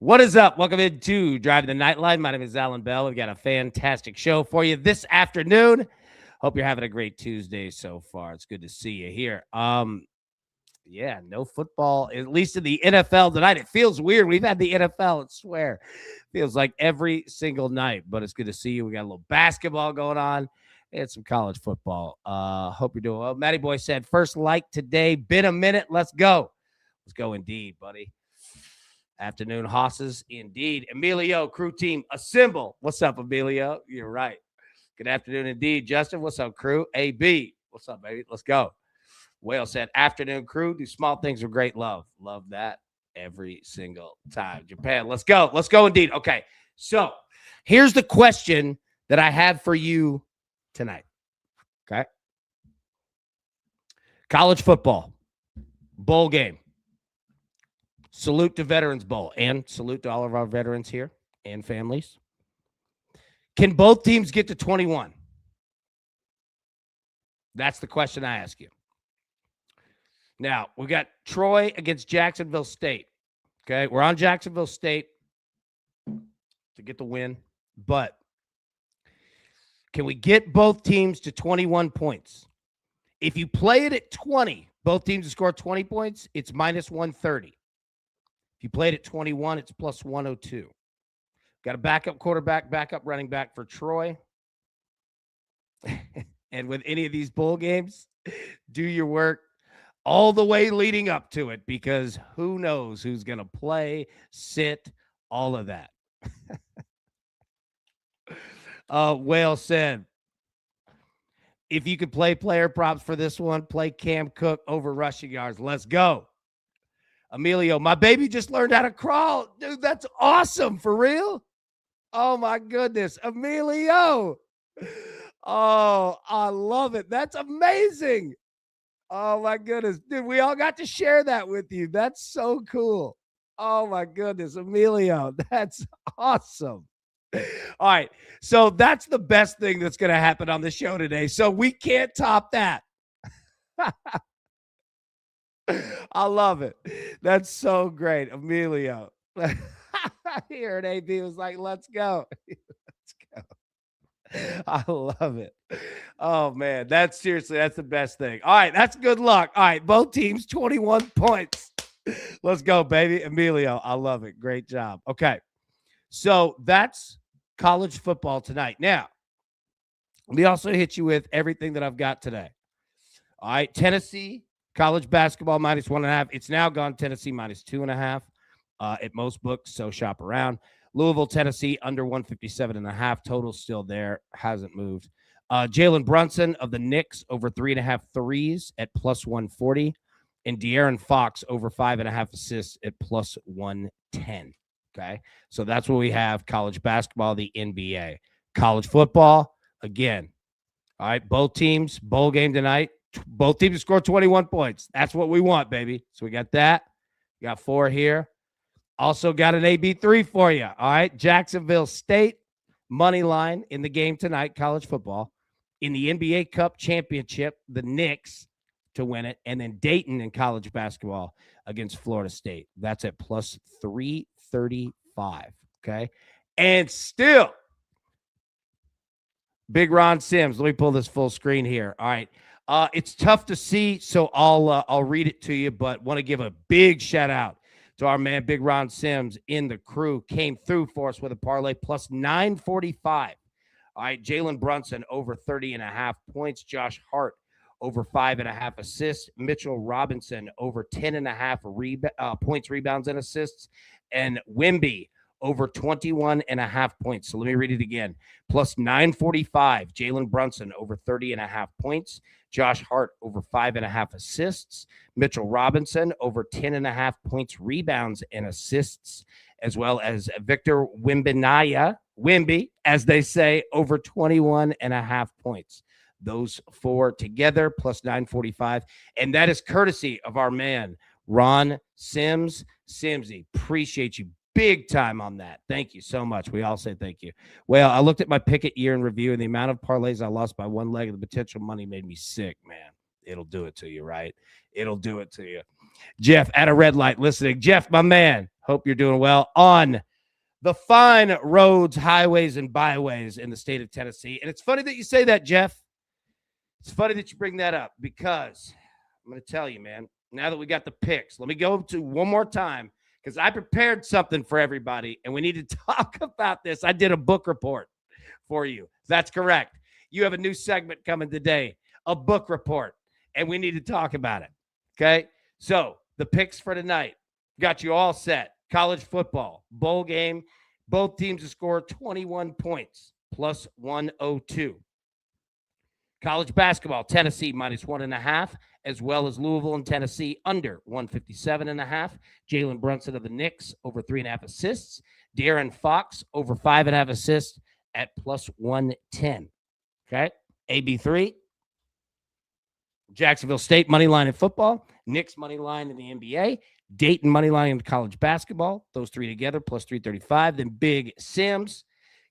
What is up? Welcome into Driving the Nightline. My name is Alan Bell. We've got a fantastic show for you this afternoon. Hope you're having a great Tuesday so far. It's good to see you here. Yeah, no football, at least in the NFL tonight. It feels weird. We've had the NFL, I swear. Feels like every single night, but it's good to see you. We got a little basketball going on and some college football. Hope you're doing well. Matty Boy said, first like today. Been a minute. Let's go. Let's go indeed, buddy. Afternoon hosses, indeed. Emilio, crew team, assemble. What's up, Emilio? You're right. Good afternoon, indeed. Justin, what's up, crew? AB, what's up, baby? Let's go. Whale said, afternoon, crew. Do small things with great love. Love that every single time. Japan, let's go. Let's go, indeed. Okay, so here's the question that I have for you tonight. Okay. College football, bowl game. Salute to Veterans Bowl and salute to all of our veterans here and families. Can both teams get to 21? That's the question I ask you. Now, we got Troy against Jacksonville State. Okay, we're on Jacksonville State to get the win, but can we get both teams to 21 points? If you play it at 20, both teams to score 20 points, it's minus 130. If you played at 21, it's plus 102. Got a backup quarterback, backup running back for Troy. And with any of these bowl games, do your work all the way leading up to it, because who knows who's going to play, sit, all of that. Whale said, if you could play player props for this one, play Cam Cook over rushing yards. Let's go. Emilio, my baby just learned how to crawl. Dude, that's awesome. For real? Oh, my goodness. Emilio. Oh, I love it. That's amazing. Oh, my goodness. Dude, we all got to share that with you. That's so cool. Oh, my goodness. Emilio, that's awesome. All right. So that's the best thing that's going to happen on the show today. So we can't top that. I love it. That's so great. Emilio. Here at AB was like, let's go. Let's go. I love it. Oh, man. That's the best thing. All right. That's good luck. All right. Both teams, 21 points. Let's go, baby. Emilio. I love it. Great job. Okay. So that's college football tonight. Now, we also hit you with everything that I've got today. All right. Tennessee. College basketball minus 1.5. It's now gone Tennessee minus 2.5 at most books, so shop around. Louisville, Tennessee, under 157.5. Total still there. Hasn't moved. Jalen Brunson of the Knicks over 3.5 threes at plus 140. And De'Aaron Fox over 5.5 assists at plus 110. Okay? So that's what we have. College basketball, the NBA. College football, again. All right, both teams, bowl game tonight. Both teams score 21 points. That's what we want, baby. So we got that. We got 4 here. Also got an AB3 for you. All right. Jacksonville State money line in the game tonight, college football. In the NBA Cup Championship, the Knicks to win it. And then Dayton in college basketball against Florida State. That's at plus 335. Okay. And still, Big Ron Sims. Let me pull this full screen here. All right. It's tough to see, so I'll read it to you, but want to give a big shout out to our man Big Ron Sims in the crew. Came through for us with a parlay plus 945. All right, Jalen Brunson over 30.5 points. Josh Hart over 5.5 assists. Mitchell Robinson over 10.5 points, rebounds, and assists. And Wimby over 21.5 points. So let me read it again. Plus 945. Jalen Brunson over 30.5 points. Josh Hart over 5.5 assists. Mitchell Robinson over 10.5 points, rebounds, and assists, as well as Victor Wimby, as they say, over 21.5 points. Those 4 together plus 945. And that is courtesy of our man, Ron Sims. Simsy, appreciate you big time on that. Thank you so much. We all say thank you. Well, I looked at my Pickett year in review, and the amount of parlays I lost by one leg of the potential money made me sick, man. It'll do it to you, right? It'll do it to you. Jeff at a red light listening. Jeff, my man, hope you're doing well on the fine roads, highways, and byways in the state of Tennessee. And it's funny that you say that, Jeff. It's funny that you bring that up because I'm going to tell you, man, now that we got the picks, let me go to one more time because I prepared something for everybody, and we need to talk about this. I did a book report for you. That's correct. You have a new segment coming today, a book report, and we need to talk about it, okay? So the picks for tonight got you all set. College football, bowl game, both teams to score 21 points, plus 102. College basketball, Tennessee minus 1.5, as well as Louisville and Tennessee under 157.5. Jalen Brunson of the Knicks over 3.5 assists. De'Aaron Fox over 5.5 assists at plus 110. Okay, AB3. Jacksonville State money line in football. Knicks money line in the NBA. Dayton money line in college basketball. Those three together plus 335. Then Big Sims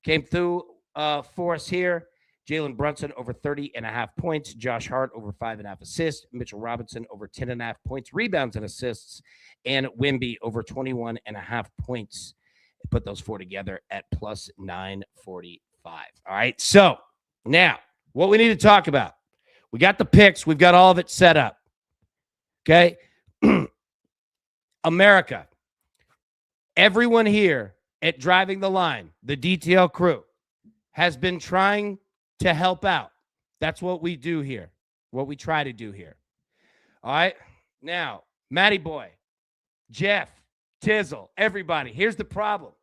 came through for us here. Jalen Brunson over 30.5 points. Josh Hart over 5.5 assists. Mitchell Robinson over 10.5 points, rebounds and assists. And Wimby over 21.5 points. Put those four together at plus 945. All right. So now what we need to talk about. We got the picks. We've got all of it set up. Okay. America. Everyone here at Driving the Line, the DTL crew, has been trying to help out. That's what we do here, what we try to do here. All right. Now, Matty Boy, Jeff, Tizzle, everybody, here's the problem.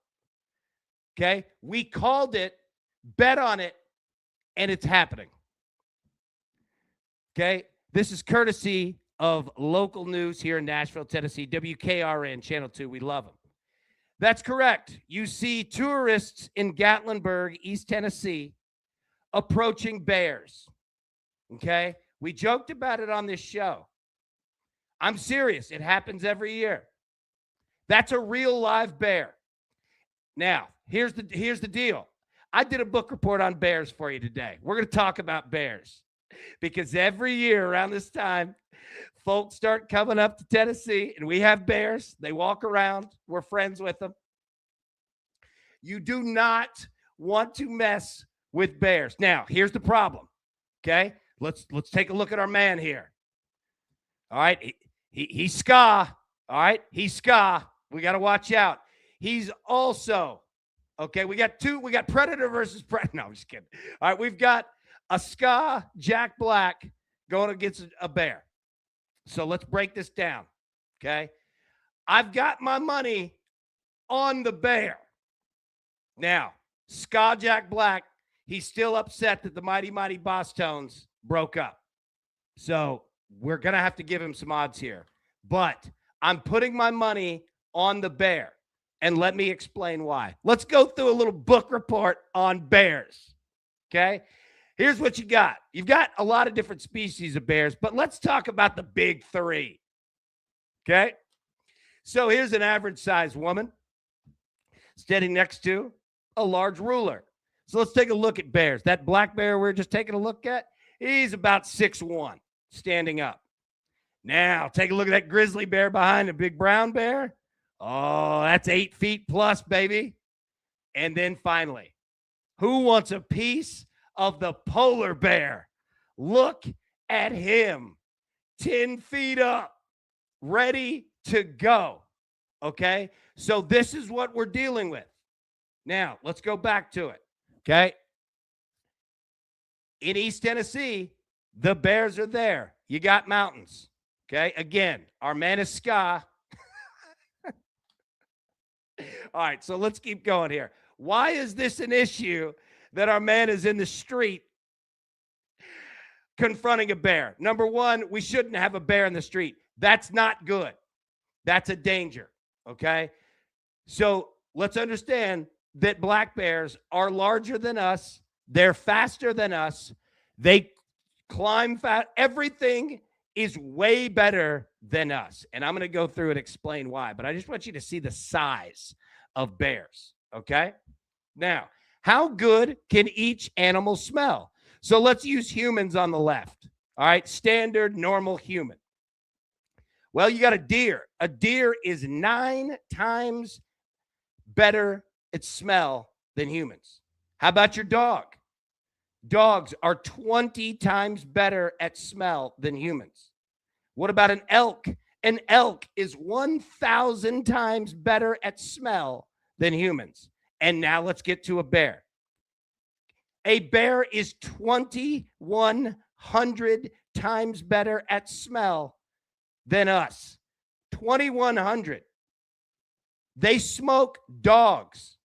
Okay. We called it, bet on it, and it's happening. Okay. This is courtesy of local news here in Nashville, Tennessee, WKRN, Channel 2. We love them. That's correct. You see tourists in Gatlinburg, East Tennessee, approaching bears. Okay? We joked about it on this show. I'm serious. It happens every year. That's a real live bear. Now, here's the deal. I did a book report on bears for you today. We're going to talk about bears because every year around this time, folks start coming up to Tennessee and we have bears. They walk around. We're friends with them. You do not want to mess with bears. Now, here's the problem. Okay? Let's take a look at our man here. All right? He's ska. All right? He's ska. We got to watch out. He's also, okay, we got Predator versus Predator. No, I'm just kidding. All right, we've got a ska Jack Black going against a bear. So let's break this down, okay? I've got my money on the bear. Now, ska Jack Black, he's still upset that the Mighty Mighty Boss Tones broke up. So we're going to have to give him some odds here. But I'm putting my money on the bear. And let me explain why. Let's go through a little book report on bears, okay? Here's what you got. You've got a lot of different species of bears, but let's talk about the big three, okay? So here's an average-sized woman standing next to a large ruler. So let's take a look at bears. That black bear we're just taking a look at, he's about 6'1", standing up. Now, take a look at that grizzly bear behind the big brown bear. Oh, that's 8 feet plus, baby. And then finally, who wants a piece of the polar bear? Look at him, 10 feet up, ready to go. Okay, so this is what we're dealing with. Now, let's go back to it. Okay, in East Tennessee, the bears are there. You got mountains. Okay, again, our man is ska. All right, so let's keep going here. Why is this an issue that our man is in the street confronting a bear? Number one, we shouldn't have a bear in the street. That's not good. That's a danger, okay? So let's understand that black bears are larger than us. They're faster than us. They climb fast. Everything is way better than us. And I'm going to go through and explain why. But I just want you to see the size of bears, okay? Now, how good can each animal smell? So let's use humans on the left, all right? Standard, normal human. Well, you got a deer. A deer is 9 times better at smell than humans. How about your dog? Dogs are 20 times better at smell than humans. What about an elk? An elk is 1,000 times better at smell than humans. And now let's get to a bear. A bear is 2,100 times better at smell than us. 2,100. They smoke dogs.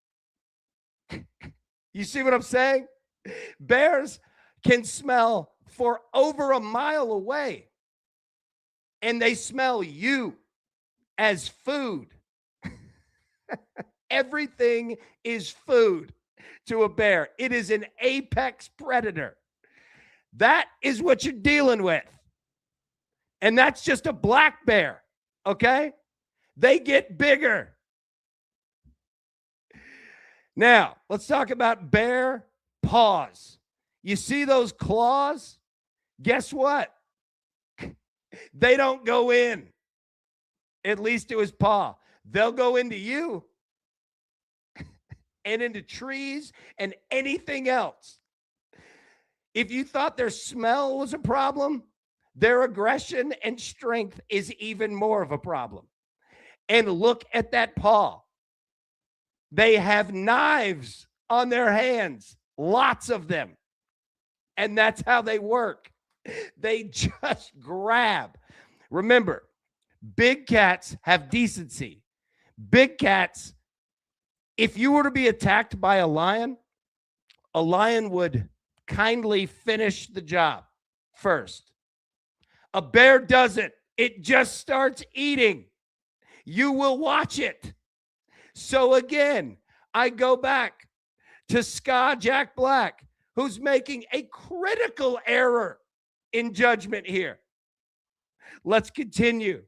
You see what I'm saying? Bears can smell for over a mile away, and they smell you as food. Everything is food to a bear. It is an apex predator. That is what you're dealing with. And that's just a black bear, okay? They get bigger. Now, let's talk about bear paws. You see those claws? Guess what? They don't go in, at least to his paw. They'll go into you and into trees and anything else. If you thought their smell was a problem, their aggression and strength is even more of a problem. And look at that paw. They have knives on their hands, lots of them. And that's how they work. They just grab. Remember, big cats have decency. Big cats, if you were to be attacked by a lion would kindly finish the job first. A bear doesn't. It just starts eating. You will watch it. So again, I go back to Jack Black, who's making a critical error in judgment here. Let's continue.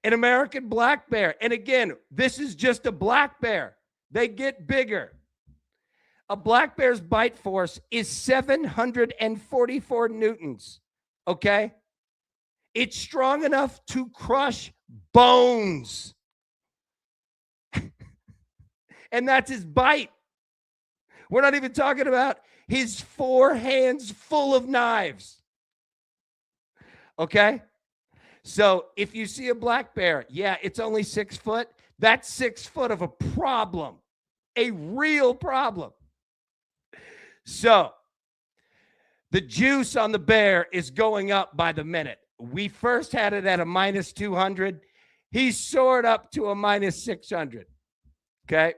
An American black bear. And again, this is just a black bear. They get bigger. A black bear's bite force is 744 newtons. Okay? It's strong enough to crush bones. And that's his bite. We're not even talking about his 4 hands full of knives. Okay? So if you see a black bear, yeah, it's only 6 foot. That's 6 foot of a problem, a real problem. So the juice on the bear is going up by the minute. We first had it at a minus 200. He soared up to a minus 600. Okay.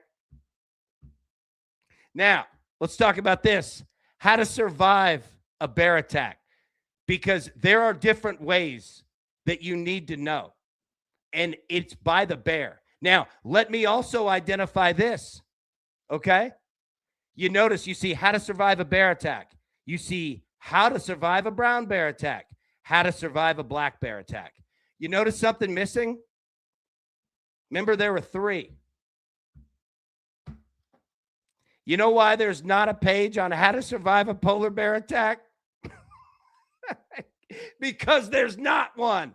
Now, let's talk about this. How to survive a bear attack. Because there are different ways that you need to know. And it's by the bear. Now, let me also identify this. Okay? You notice, you see how to survive a bear attack. You see how to survive a brown bear attack. How to survive a black bear attack. You notice something missing? Remember, there were 3. You know why there's not a page on how to survive a polar bear attack? Because there's not one.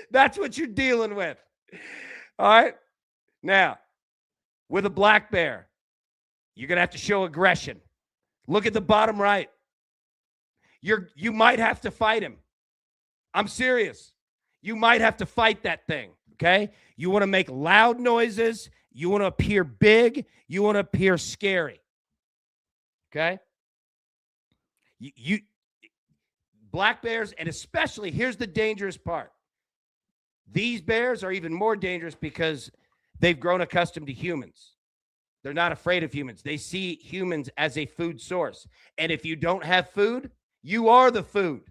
That's what you're dealing with. All right? Now, with a black bear, you're going to have to show aggression. Look at the bottom right. You might have to fight him. I'm serious. You might have to fight that thing, okay? You want to make loud noises. You want to appear big. You want to appear scary, okay? You black bears, and especially, here's the dangerous part. These bears are even more dangerous because they've grown accustomed to humans. They're not afraid of humans. They see humans as a food source. And if you don't have food, you are the food.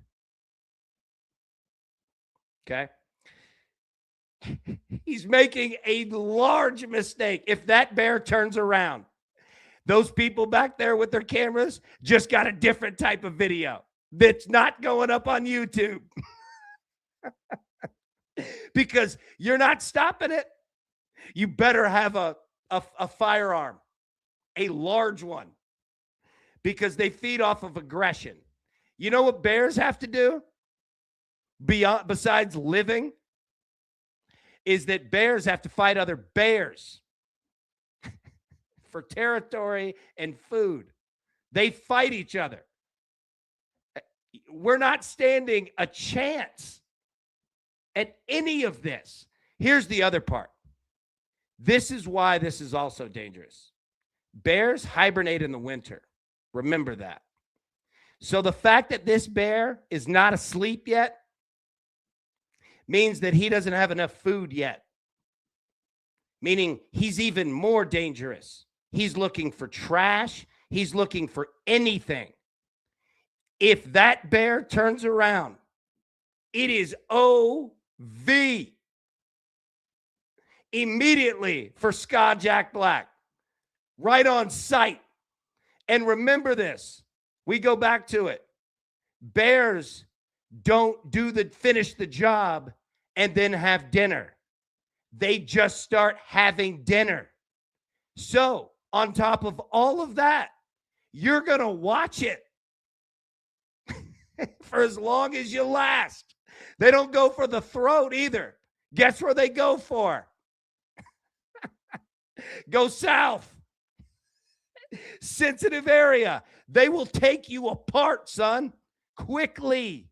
Okay? He's making a large mistake. If that bear turns around, those people back there with their cameras just got a different type of video that's not going up on YouTube. Because you're not stopping it. You better have a firearm, a large one, because they feed off of aggression. You know what bears have to do? besides living is that bears have to fight other bears for territory and food. They fight each other. We're not standing a chance at any of this. Here's the other part. This is why this is also dangerous. Bears hibernate in the winter. Remember that. So the fact that this bear is not asleep yet means that he doesn't have enough food yet, meaning he's even more dangerous. He's looking for trash. He's looking for anything. If that bear turns around, it is OV. Immediately for Scott Jack Black. Right on sight. And remember this. We go back to it. Bears don't finish the job and then have dinner. They just start having dinner. So, on top of all of that, you're going to watch it for as long as you last. They don't go for the throat either. Guess where they go for? Go south. Sensitive area. They will take you apart, son, quickly.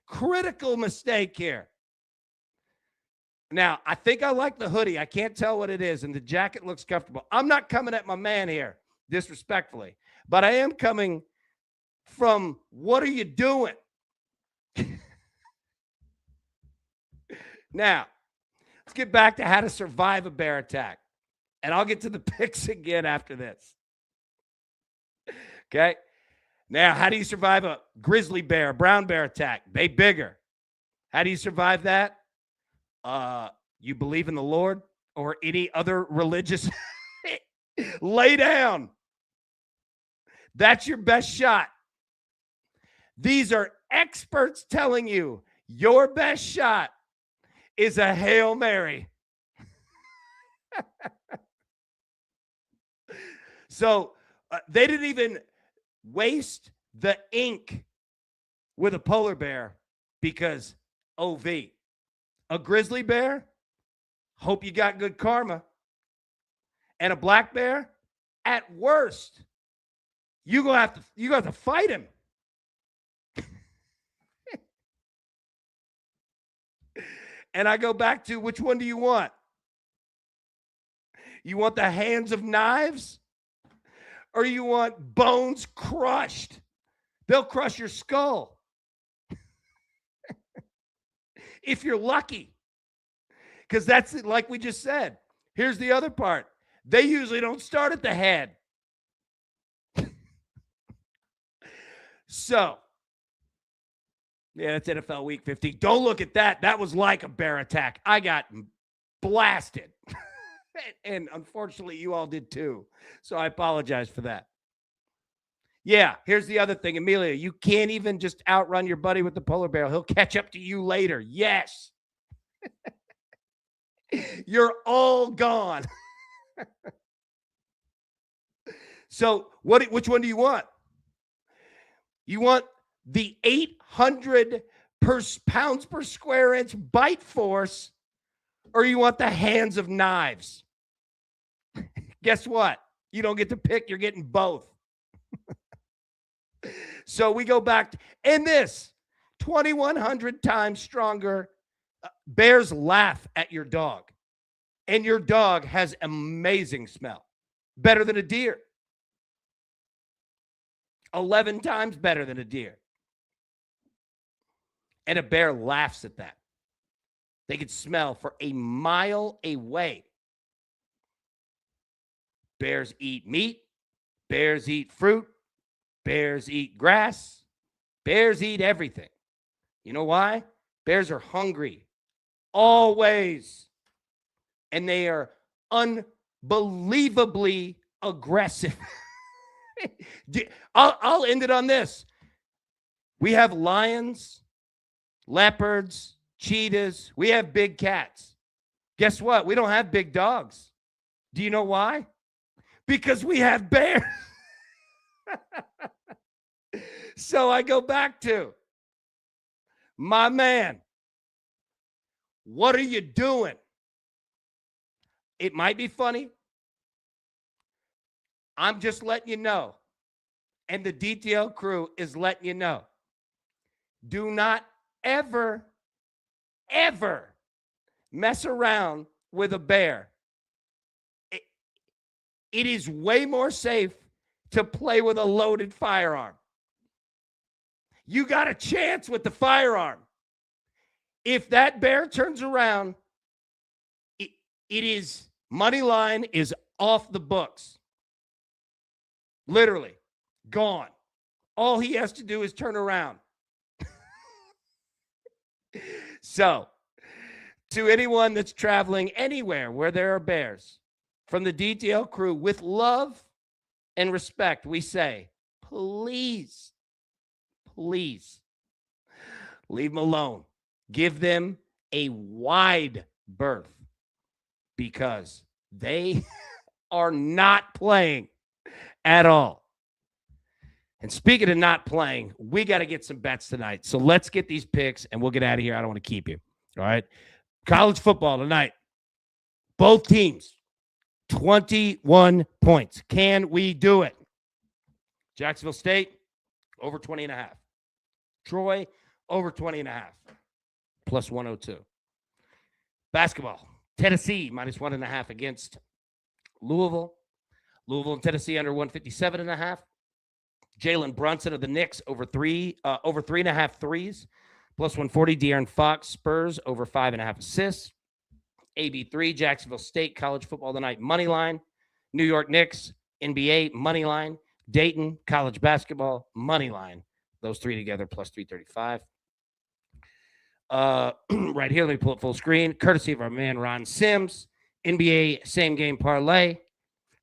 Critical mistake here. Now, I think I like the hoodie. I can't tell what it is, and the jacket looks comfortable. I'm not coming at my man here disrespectfully, but I am coming from what are you doing? Now, let's get back to how to survive a bear attack. And I'll get to the picks again after this. Okay? Now, how do you survive a grizzly bear, brown bear attack? They bigger. How do you survive that? You believe in the Lord or any other religious? Lay down. That's your best shot. These are experts telling you your best shot is a Hail Mary. So they didn't even waste the ink with a polar bear because OV. A grizzly bear, hope you got good karma. And a black bear, at worst, you're gonna have to fight him. And I go back to, which one do you want? You want the hands of knives? Or you want bones crushed? They'll crush your skull. If you're lucky. Because that's it, like we just said. Here's the other part. They usually don't start at the head. So, yeah, that's NFL Week 15. Don't look at that. That was like a bear attack. I got blasted. And unfortunately, you all did too. So I apologize for that. Yeah, here's the other thing, Amelia. You can't even just outrun your buddy with the polar bear. He'll catch up to you later. Yes. You're all gone. So which one do you want? You want the 800 pounds per square inch bite force, or you want the hands of knives? Guess what? You don't get to pick. You're getting both. So we go back and this 2,100 times stronger. Bears laugh at your dog, and your dog has amazing smell, better than a deer. 11 times better than a deer. And a bear laughs at that. They can smell for a mile away. Bears eat meat. Bears eat fruit. Bears eat grass. Bears eat everything. You know why? Bears are hungry. Always. And they are unbelievably aggressive. I'll end it on this. We have lions, leopards, cheetahs. We have big cats. Guess what? We don't have big dogs. Do you know why? Because we have bears. So I go back to My man, what are you doing? It might be funny. I'm just letting you know. And the DTL crew is letting you know. Do not ever, ever mess around with a bear. It, it is way more safe to play with a loaded firearm. You got a chance with the firearm. If that bear turns around, it is money line is off the books. Literally gone. All he has to do is turn around. So, to anyone that's traveling anywhere where there are bears, from the DTL crew, with love and respect, we say, please, please leave them alone. Give them a wide berth because they are not playing at all. And speaking of not playing, we got to get some bets tonight. So let's get these picks and we'll get out of here. I don't want to keep you. All right. College football tonight. Both teams, 21 points. Can we do it? Jacksonville State, over 20.5. Troy, over 20.5. Plus 102. Basketball. Tennessee, minus 1.5 against Louisville. Louisville and Tennessee under 157.5. Jalen Brunson of the Knicks over 3.5 threes, plus 140. De'Aaron Fox, Spurs over 5.5 assists. AB3, Jacksonville State, college football tonight, money line. New York Knicks, NBA, money line. Dayton, college basketball, money line. Those three together, plus 335. Right here, let me pull it full screen. Courtesy of our man, Ron Sims. NBA, same game parlay,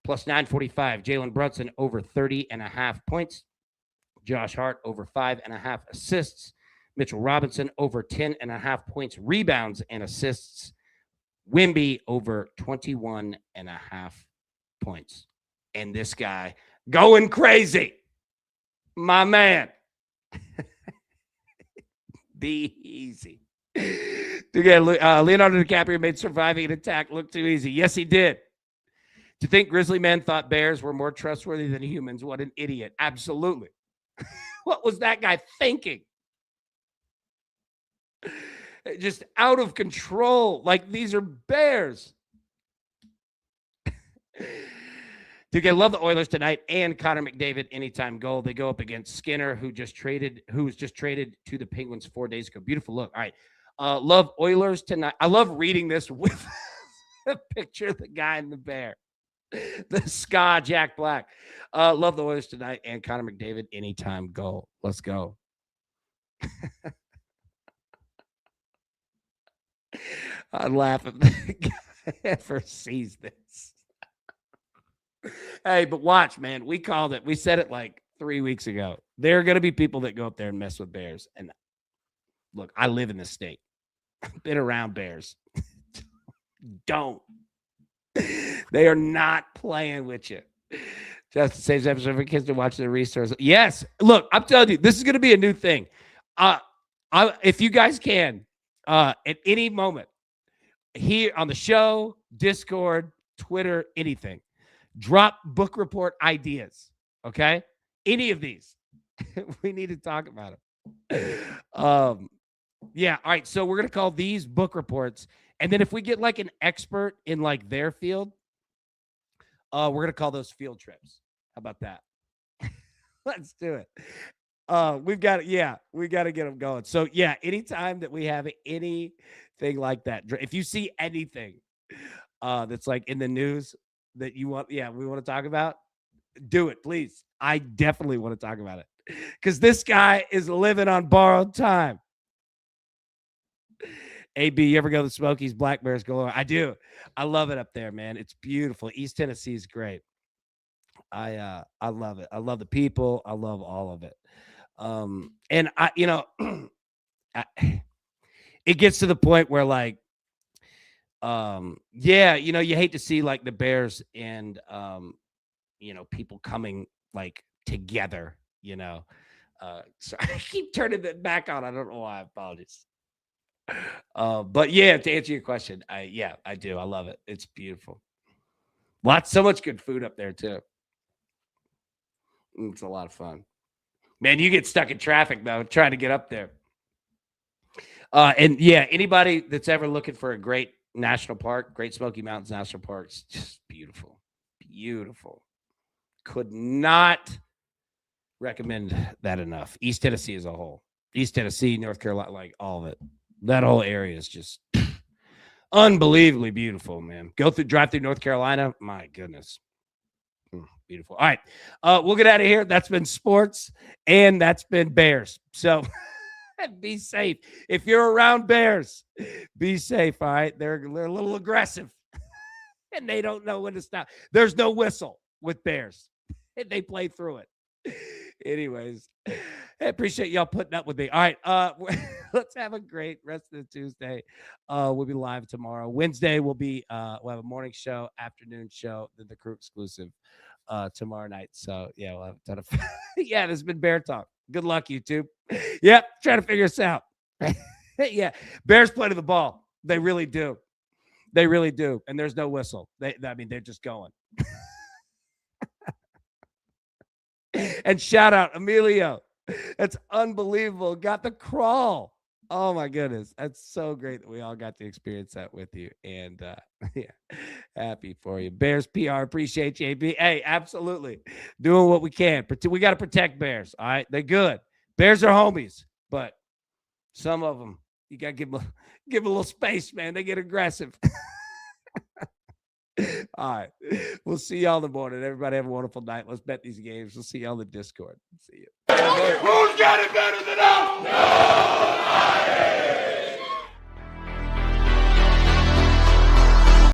plus 945. Jalen Brunson over 30.5 points. Josh Hart over 5.5 assists. Mitchell Robinson over 10.5 points, rebounds, and assists. Wimby over 21.5 points. And this guy going crazy. My man. Be easy. Again, Leonardo DiCaprio made surviving an attack look too easy. Yes, he did. To think Grizzly men thought bears were more trustworthy than humans, what an idiot. Absolutely. What was that guy thinking? Just out of control. Like, these are bears. Dude, I love the Oilers tonight and Connor McDavid anytime goal. They go up against Skinner, who was just traded to the Penguins 4 days ago. Beautiful look. All right. Love Oilers tonight. I love reading this with a picture of the guy in the bear. The ska Jack Black. Love the Oilers tonight and Connor McDavid anytime goal. Let's go. I laugh if the guy ever sees this. Hey, but watch, man. We called it. We said it like 3 weeks ago. There are going to be people that go up there and mess with bears. And look, I live in this state. I've been around bears. Don't. They are not playing with you. Just the same episode for kids to watch the resource. Yes. Look, I'm telling you, this is going to be a new thing. If you guys can, at any moment, here on the show, Discord, Twitter, anything, drop book report ideas. Okay? Any of these. We need to talk about them. Yeah. All right. So we're going to call these book reports. And then if we get like an expert in like their field, we're going to call those field trips. How about that? Let's do it. We got to get them going. So yeah, anytime that we have anything like that, if you see anything that's like in the news that you want, we want to talk about, do it, please. I definitely want to talk about it because this guy is living on borrowed time. AB, you ever go to the Smokies? Black Bears galore. I do. I love it up there, man. It's beautiful. East Tennessee is great. I love it. I love the people. I love all of it. And it gets to the point where like, you hate to see like the Bears and, people coming like together, Sorry, I keep turning it back on. I don't know why. I apologize. But yeah, to answer your question, I do. I love it. It's beautiful. So much good food up there too. It's a lot of fun. Man, you get stuck in traffic though, trying to get up there. And yeah, anybody that's ever looking for a great national park, Great Smoky Mountains National Park's just beautiful. Beautiful. Could not recommend that enough. East Tennessee as a whole. East Tennessee, North Carolina, like all of it. That whole area is just unbelievably beautiful, man. Drive through North Carolina. My goodness. Beautiful. All right. We'll get out of here. That's been sports, and that's been Bears. So be safe. If you're around Bears, be safe. All right. They're a little aggressive, and they don't know when to stop. There's no whistle with Bears. And they play through it. Anyways, I appreciate y'all putting up with me. All right. Let's have a great rest of the Tuesday. We'll be live tomorrow. Wednesday we'll have a morning show, afternoon show, then the crew exclusive tomorrow night. So yeah, we'll have a ton of fun. Yeah, this has been Bear Talk. Good luck, YouTube. Yep, trying to figure this out. Yeah, Bears play to the ball. They really do. They really do. And there's no whistle. They're just going. And shout out Emilio. That's unbelievable. Got the crawl. Oh my goodness. That's so great that we all got to experience that with you. And yeah, happy for you. Bears PR, appreciate you, AB. Hey, absolutely. Doing what we can. We got to protect Bears. All right. They're good. Bears are homies, but some of them, you got to give them a little space, man. They get aggressive. All right. We'll see y'all in the morning. Everybody have a wonderful night. Let's bet these games. We'll see y'all in the Discord. See you. Who's got it better than us? No!